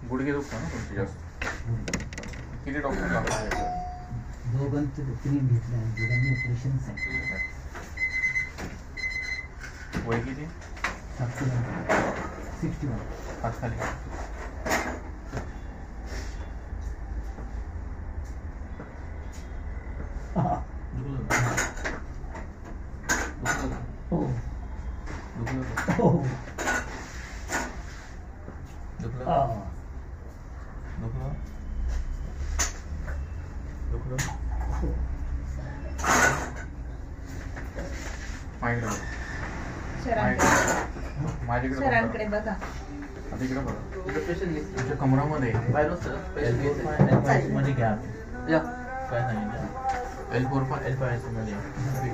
गुडघे दुखतं ना तुमचे जास्त? किती डॉक्टर लागतात? दोघांचे दोघांनी घेतले आणि दोघांनी ऑपरेशन सांगितलं. वय किती? 61. हात खाली. सरांकडे बघा. आता इकडे बघा. तुमच्या कमरामध्ये मध्ये गॅप काय सांगितलं? L4 L5 मध्ये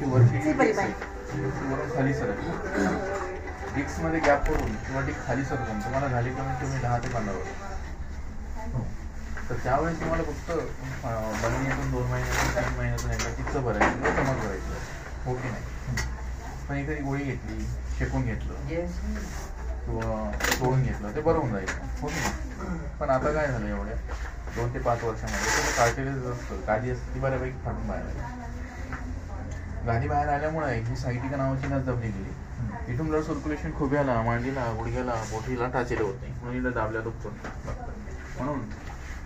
वरची वरून खाली सरक. डिक्स मध्ये गॅप करून किंवा डिक खाली सरकून तुम्हाला झाली कमीत कमी 10 ते 15 वर्ष. तर त्यावेळेस तुम्हाला फक्त महिन्यातून 2 महिन्यातून 3 महिन्यातून एकदा टिकचं भरायचं किंवा जमा करायचं, हो की नाही? पण एखादी गोळी घेतली, शेकून घेतलं किंवा सोडून घेतलं ते बरं होऊन जायचं, हो की नाही? पण आता काय झालं, एवढ्या 2 ते 5 वर्षामध्ये तुम्ही कार्टिलेज असतं, गादी असते ती बऱ्यापैकी फाटून बाहेर आली. गादी बाहेर आल्यामुळे ही सायटिका नावाची नस दबली गेली. इथून ब्लड सर्क्युलेशन खुब्याला, मांडीला, गुडघ्याला, बोटीला टाचेले होत नाही, म्हणून इथं दाबल्या दुखतो. म्हणून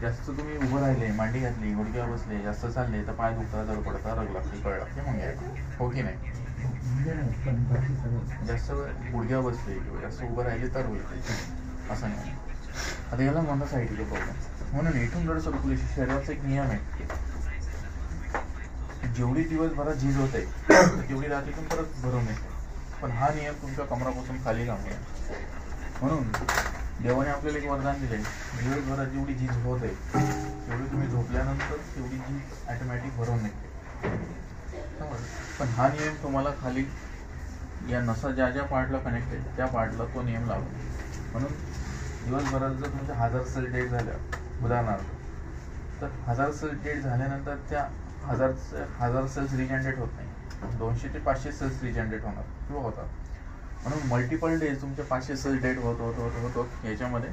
जास्त तुम्ही उभं राहिले, मांडी घातली, गुडघ्यावर बसले, जास्त चालले तर पाय दुखता, जड पडता, रग लागते, कळ लागते, मग यायला, हो की नाही? जास्त गुडघ्यावर बसले किंवा जास्त उभं राहिले तर होईल, असं नाही. आता याला म्हणता सायटिका प्रॉब्लेम. म्हणून इथून ब्लड सर्क्युलेशन शरीराचा एक नियम आहे, जेवढी दिवसभरात झीज होते तेवढी रात्रीतून परत भरून येते. पण हा नियम तुमच्या कमरापासून खाली काम आहे. म्हणून देवाने आपल्याला एक वरदान दिले, दिवसभरात जेवढी झीज होत आहे तेवढी तुम्ही झोपल्यानंतर तेवढी झीज ऑटोमॅटिक भरून निघते. पण हा नियम तुम्हाला खाली या नसा ज्या ज्या पार्टला कनेक्ट आहे त्या पार्टला तो नियम लागतो. म्हणून दिवसभरात जर तुमच्या 1000 सेल डेट झाल्या उदाहरणार्थ, तर 1000 सेल डेट झाल्यानंतर त्या 1000 सेल्स रिजनरेट होत नाही, 200 ते 500 सेल्स रिजनरेट होणार किंवा होतात. म्हणून मल्टिपल डेज तुमचे 500 सेल्स डेट होत याच्यामध्ये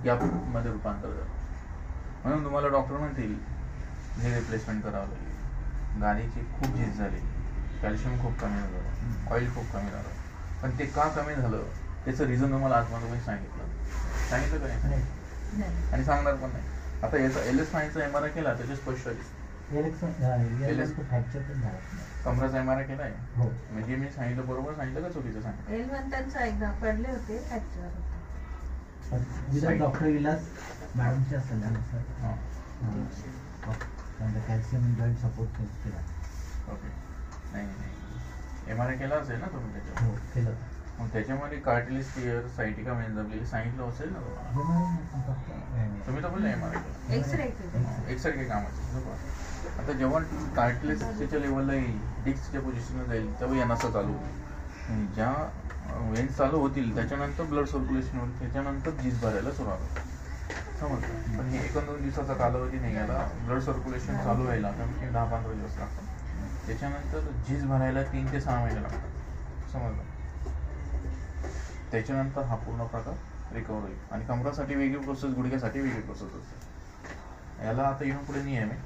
गॅपमध्ये रूपांतर झालं. म्हणून तुम्हाला डॉक्टर म्हणतील हे रिप्लेसमेंट करावं लागेल, गाडीची खूप झीज झाली, कॅल्शियम खूप कमी झालं, ऑइल खूप कमी झालं. पण ते का कमी झालं त्याचं रिझन तुम्हाला आज मला तुम्ही सांगितलं का नाही? आणि सांगणार पण नाही. आता याचा LS9चा MRI केला त्याचे स्पष्ट कमराचा MRI केला आहे, म्हणजे मी सांगितलं बरोबर सांगितलं का चुकीचं सांगितलं? त्यांचा एकदा पडले होते फ्रॅक्चर डॉक्टर विलास मॅडमच्या सल्ल्यानुसार कॅल्शियम जॉईंट सपोर्ट केला. ओके. नाही MRI केला असेल ना तुम्ही त्याच्यावर? हो केलं. मग त्याच्यामध्ये कार्टिलेज टियर, सायटिका मेन दबलेली सांगितलं असेल ना तुम्ही तर बोलले MRI केला, एक्सरे कामाचं. आता जेव्हा कार्टिलेज त्याच्या लेवलला येईल, डिस्कच्या पोझिशनला जाईल, तेव्हा या नसा चालू होईल. ज्या वेन्स चालू होतील त्याच्यानंतर ब्लड सर्क्युलेशन होईल, त्याच्यानंतर झीज भरायला सुरुवात होईल, समजतं? पण हे 1-2 दिवसाचा कालावधी नाही, याला ब्लड सर्क्युलेशन चालू व्हायला कमी 10-15 दिवस लागतात. त्याच्यानंतर झीज भरायला 3 ते 6 महिने लागतात, समजलं? त्याच्यानंतर हा पूर्ण प्रकार रिकवर होईल. आणि कमरासाठी वेगळी प्रोसेस, गुडघ्यासाठी वेगळी प्रोसेस असते. याला आता इथून पुढे नियम आहे,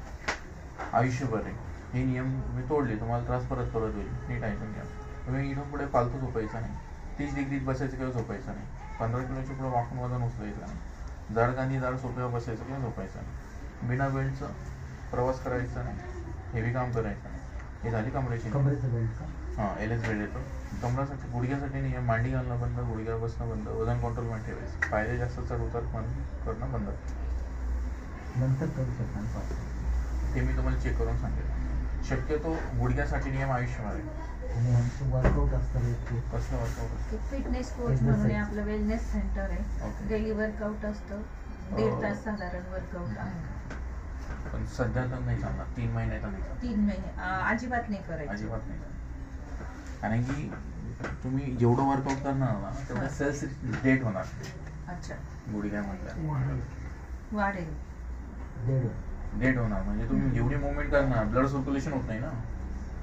आयुष्यभर आहे. हे नियम तुम्ही तोडले तुम्हाला त्रास परत होईल, नीट ऐकून घ्या. तुम्ही इथून पुढे फालतू झोपायचं नाही, 30 डिग्रीत बसायचं किंवा झोपायचं नाही, 15 किलोच्या पुढे वाकून वजन उचलायचं नाही, जाड सोप्यावर बसायचं किंवा झोपायचं नाही, बिना बेल्टचं प्रवास करायचा नाही, हेवी काम करायचं नाही. हे झाली कमरेची. हां, LS बेल्ट येतो. कमरासाठी, गुडघ्यासाठी नियम, मांडी घालणं बंद, गुडघ्यावर बसणं बंद, वजन कंट्रोलमध्ये ठेवायचं, पायऱ्या जास्त चढ उतार करणं बंद. नंतर करू शकणार ते मी तुम्हाला चेक करून सांगेल. शक्यतो गुडघ्यासाठी नियम आयुष्यभर आहे. वर्कआउट असतं. कसलं वर्कआउट असतं? फिटनेस कोच म्हणून आपलं वेलनेस सेंटर आहे, डेली वर्कआउट असतं, 1.5 तास साधारण वर्कआउट आहे. पण सध्या तर नाही चालणार, 3 महिन्यात नाही. 3 महिने अजिबात नाही करायचं, अजिबात नाही. कारण की तुम्ही जेवढं वर्कआउट करणार ना तेवढं सेल्स डेट होणार. अच्छा. गुडघ्यामधल्या वाढेल, डेट होणार. म्हणजे तुम्ही जेवढी मुवमेंट करणार, ब्लड सर्क्युलेशन होत नाही ना,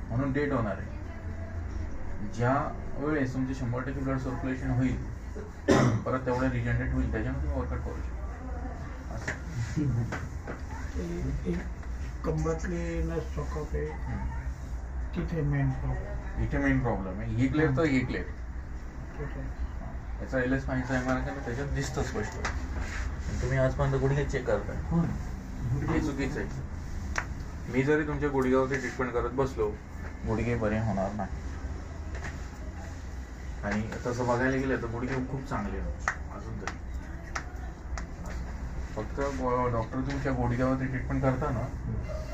म्हणून डेट होणार आहे. ज्या वेळेस तुमचे 100% ब्लड सर्क्युलेशन होईल परत तेवढं रिजनरेट होईल, त्याच्यानं तुम्ही वर्कआउट करू शकता असं. कंबरतली नस चॉकअप आहे तिथे मेन प्रॉब्लेम. इथे मेन प्रॉब्लेम आहे. ही क्लिअर तर ही क्लिअर याचा LS पाहिजे MRI त्याच्यात दिसतं स्पष्ट. तुम्ही आजपर्यंत गुडघे चेक करताय, हे चुकीचं आहे. मी जरी तुमच्या गुडघ्यावरती ट्रीटमेंट करत बसलो, गुडघे बरे होणार नाही. आणि तसं बघायला गेलं तर गुडघे खूप चांगले अजून तरी. फक्त डॉक्टर तुमच्या गुडघ्यावरती ट्रीटमेंट करताना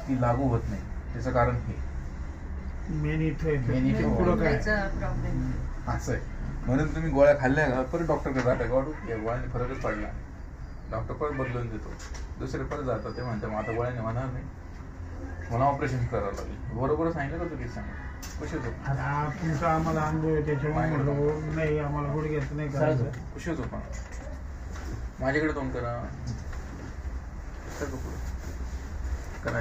ती लागू होत नाही. त्याचं कारण हे मेन इथे प्रॉब्लेम असं आहे. म्हणून तुम्ही गोळ्या खाल्ल्या का परत डॉक्टरकडे जाता का गोळ्याने फरकच पडला, डॉक्टर परत बदलून देतो, दुसरे परत जातात. ते म्हणतात मग आता गोळ्याने होणार नाही, मला ऑपरेशन करावं लागेल. बरोबर सांगितलं का तुम्ही? सांगा कशीच तुमचा आम्हाला अनुभव आहे त्याच्यामुळे म्हटलं नाही आम्हाला गुडघ्याचं नाही करायचं. कशीच होता माझ्याकडे तोंड करा पुढे करा.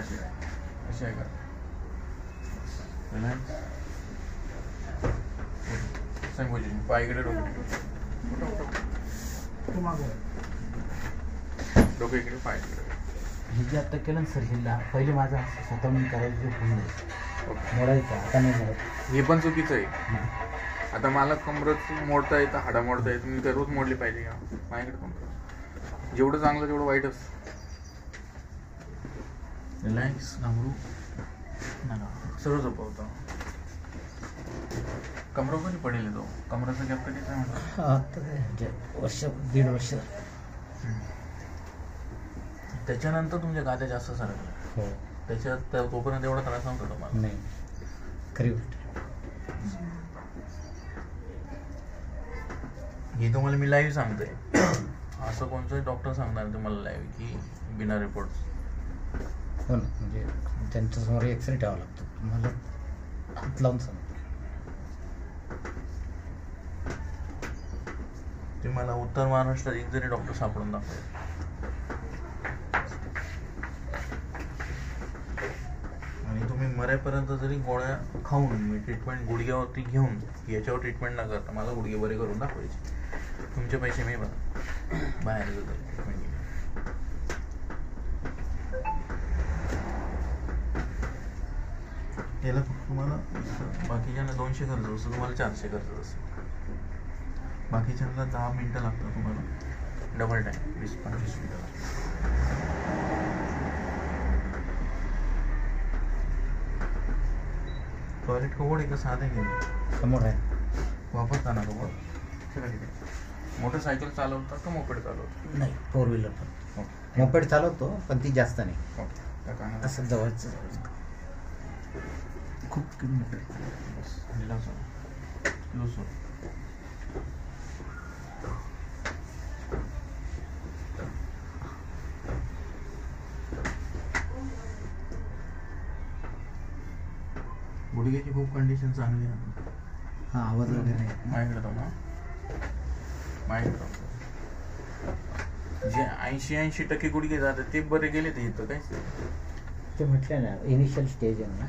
अशी आहे का पायकडे डोक्याकडे पायकडे. हे जे आता केलं ना सर, हे पहिले माझा स्वतःहून करायचं मोडायचं, आता नाही मोडत. हे पण चुकीचं आहे. आता मला कमरच मोडता येतं, हाडा मोडता येतं, मी काय रोज मोडली पाहिजे का? माझ्याकडे पण करा. जेवढं चांगलं तेवढं वाईटच. रिलॅक्स घाबरू नका, सरळ झोपवतो. कमरा कधी पडेल तो? कमराचा गॅप कधीच आहे म्हटलं वर्ष 1.5 वर्ष. त्याच्यानंतर तुमच्या गाद्या जास्त सरकल्या. हो, त्याच्यात तोपर्यंत एवढा त्रास नव्हता तुम्हाला? नाही, खरी गोष्ट. हे तुम्हाला मी लाईव्ह सांगतोय. असं कोणतंच डॉक्टर सांगणार तुम्हाला लाईव्ह की बिना रिपोर्ट? हो ना, म्हणजे त्यांच्यासमोर एक्सरे ठेवावा लागतो, तुम्हाला हात लावून सांगतो. तुम्हाला उत्तर महाराष्ट्रात एक जरी डॉक्टर सापडून दाखवले, आणि तुम्ही मरेपर्यंत जरी गोळ्या खाऊन मी ट्रीटमेंट गुडघ्यावरती घेऊन याच्यावर ट्रीटमेंट न करता मला गुडघे बरे करून दाखवायचे, तुमचे पैसे मी बाहेर ट्रीटमेंट केली. याला तुम्हाला बाकीच्यांना 200 खर्च असतो, तुम्हाला 400 खर्च असतो. बाकीच्यांना 10 मिनिटं लागतात, तुम्हाला डबल टाईम 20-25 मिनिटं लागतात. टॉयलेट कबोर्ड आहे का साधे घेऊन समोर आहे, वापरता ना कबोर्ड? चला ठीक आहे. मोटरसायकल चालवता का मोपेड चालवता? नाही, 4 व्हीलर पण. मोपेड चालवतो पण ती जास्त नाही. त्या कारणात असं जवळचं खूप किलोमीटर. गुडघ्याची खूप कंडिशन चांगली आहे. हा, आवाज वगैरे माझ्याकडे तो ना माझ्याकडे जे 80% गुडघे जातात ते बरे गेले ते इथं काहीच ते म्हटलं ना, इनिशियल स्टेज आहे ना.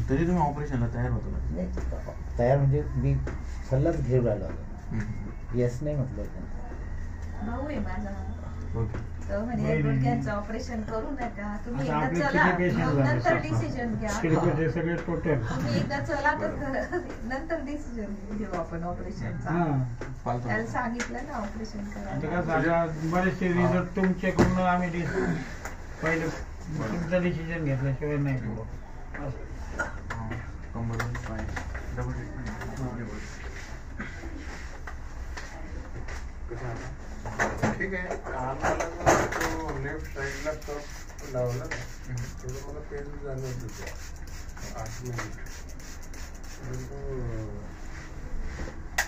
तरी तुम्ही ऑपरेशनला तयार होतो ना? नाही, तयार म्हणजे मी सल्लाच घेऊन राहिलो होतो. येस नाही म्हटलं. भाऊ आहे माझा, ओके. तो म्हणे गुडघ्यांचं ऑपरेशन करू नका, तुम्ही आता एकदा आपले चला किती patient मग झाले? नंतर डिसिजन घ्या. तिरुपती सगळे टोटल. तुम्ही एकदा चला तर नंतर डिसिजन घेऊ आपण ऑपरेशनचा. त्याला सांगितलं ना ऑपरेशन करायला. बरेचसे रिझल्ट तुमच्याकडून आम्ही पहिले तुमचा डिसिजन घेतल्याशिवाय नाही पुढं. ठीक आहे. आम्हाला तो लेफ्ट साईडला कप लावला ना, थोडं मला पेन जाणवत होतं 8 मिनिट. परंतु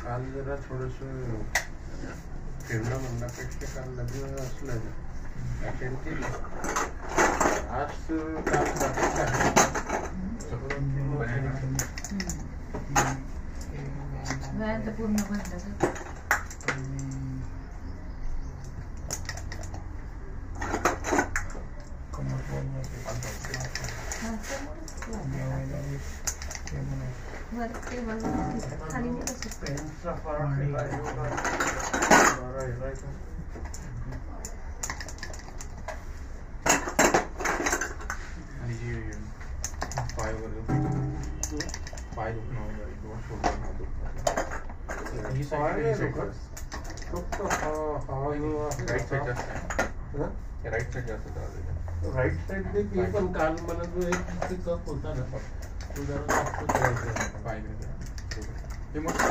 काल जरा थोडंसं फिरणं म्हणण्यापेक्षा काल लग्न असलं अटेंड केलं. आज काम बाकीचं आहे. व्यायाम तर पूर्ण बंद. वरती बघा खाली नाही कसं पेनचा फरक आहे का? एवढा बरं आहे, right? आणि जी पाय वगैरे पाय दुखणं वगैरे किंवा शोल्डर हात दुखणं ही पाय नाही साईड दुखत. फक्त राईट साईड जास्त आहे, राईट साईड जास्त त्रास देते. राईट साइड देखील पण काल मला जो एक कप होता ना तो जरा जास्त त्रास देतो. पाय हे मस्त